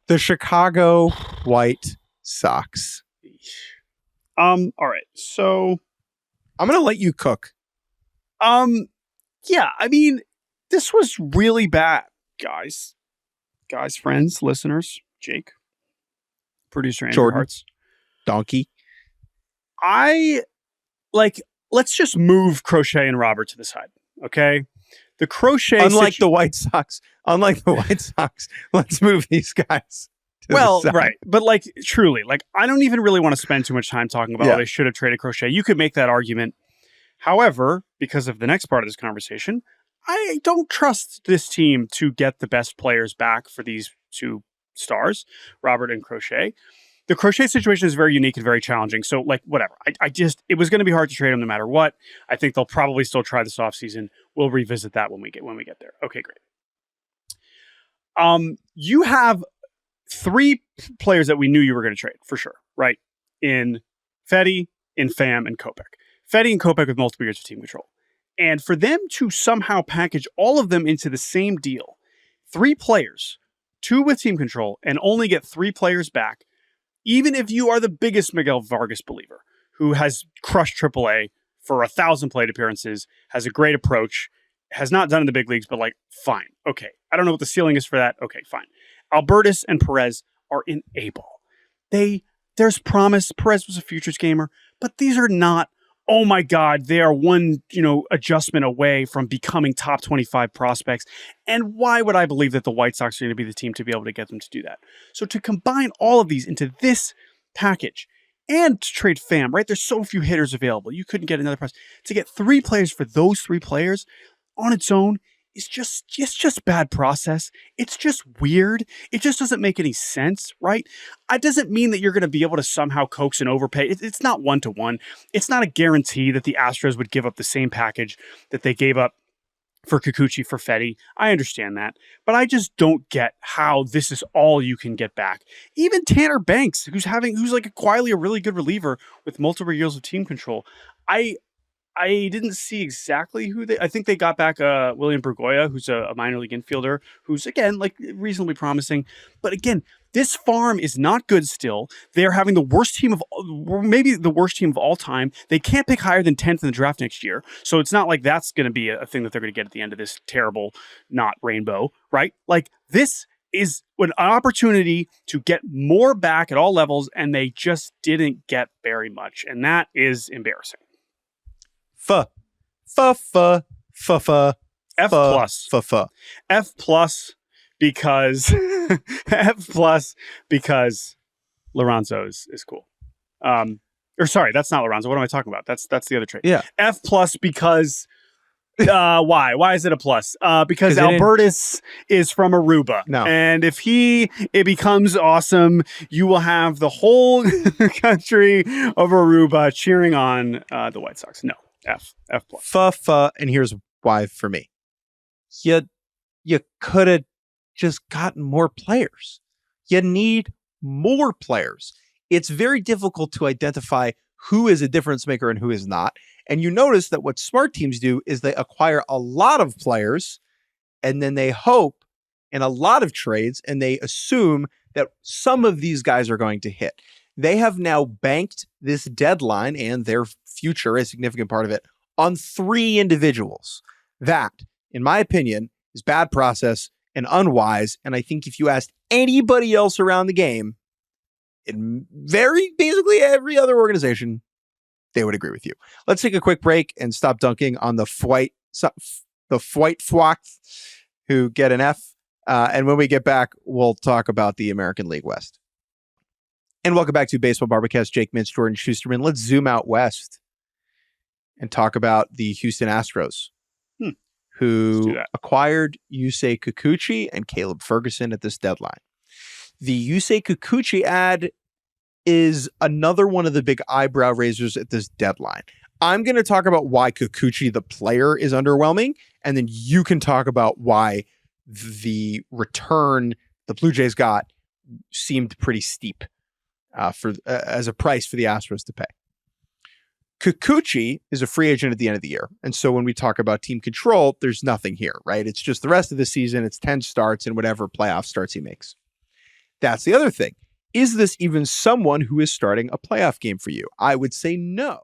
The Chicago White Sox. All right. So I'm going to let you cook. Yeah, I mean, this was really bad, guys. Guys, friends, listeners, Jake, producer Andrew Jordan. Hartz. Donkey. Let's just move Crochet and Robert to the side, okay? The Crochet Unlike the White Sox, let's move these guys to the side. Right. But truly, I don't even really want to spend too much time talking about how they should have traded Crochet. You could make that argument. However, because of the next part of this conversation, I don't trust this team to get the best players back for these two stars, Robert and Crochet. The Crochet situation is very unique and very challenging. So, whatever. It was going to be hard to trade them no matter what. I think they'll probably still try this offseason. We'll revisit that when we get there. Okay, great. You have three players that we knew you were going to trade for sure, right? In Fedde, in Pham, and Kopech. Fedde and Kopech with multiple years of team control. And for them to somehow package all of them into the same deal, 3 players, 2 with team control, and only get 3 players back, even if you are the biggest Miguel Vargas believer, who has crushed AAA for 1,000 plate appearances, has a great approach, has not done in the big leagues, but fine. Okay. I don't know what the ceiling is for that. Okay, fine. Albertus and Perez are in A-ball. There's promise. Perez was a futures gamer, but these are not, oh my God, they are one, adjustment away from becoming top 25 prospects. And why would I believe that the White Sox are going to be the team to be able to get them to do that? So to combine all of these into this package and to trade Pham, right? There's so few hitters available. You couldn't get another price. To get 3 players for those 3 players on its own is just bad process. It's just weird. It just doesn't make any sense, right? It doesn't mean that you're going to be able to somehow coax and overpay. It's not 1-to-1. It's not a guarantee that the Astros would give up the same package that they gave up for Kikuchi for Fedde. I understand that, but I just don't get how this is all you can get back. Even Tanner Banks, who's quietly a really good reliever with multiple years of team control. I didn't see exactly I think they got back William Bergoya, who's a minor league infielder, who's again, reasonably promising. But again, this farm is not good still. They're having maybe the worst team of all time. They can't pick higher than 10th in the draft next year. So it's not like that's going to be a thing that they're going to get at the end of this terrible, not rainbow, right? This is an opportunity to get more back at all levels, and they just didn't get very much. And that is embarrassing. F plus because Lorenzo is cool. Or sorry, that's not Lorenzo. What am I talking about? That's the other trade. Yeah. F plus because why? Why is it a plus? Because Albertus is from Aruba. No. And if it becomes awesome, you will have the whole country of Aruba cheering on the White Sox. No. F plus. And here's why for me. You could have just gotten more players. You need more players. It's very difficult to identify who is a difference maker and who is not. And you notice that what smart teams do is they acquire a lot of players and then they hope in a lot of trades and they assume that some of these guys are going to hit. They have now banked this deadline and their future, a significant part of it, on 3 individuals. That, in my opinion, is bad process and unwise. And I think if you asked anybody else around the game, in basically every other organization, they would agree with you. Let's take a quick break and stop dunking on the White Sox who get an F. And when we get back, we'll talk about the American League West. And welcome back to Baseball Barbacast. Jake Mintz, Jordan Shusterman. Let's zoom out west and talk about the Houston Astros, who acquired Yusei Kikuchi and Caleb Ferguson at this deadline. The Yusei Kikuchi ad is another one of the big eyebrow raisers at this deadline. I'm going to talk about why Kikuchi, the player, is underwhelming, and then you can talk about why the return the Blue Jays got seemed pretty steep. As a price for the Astros to pay. Kikuchi is a free agent at the end of the year. And so when we talk about team control, there's nothing here, right? It's just the rest of the season. It's 10 starts and whatever playoff starts he makes. That's the other thing. Is this even someone who is starting a playoff game for you? I would say no.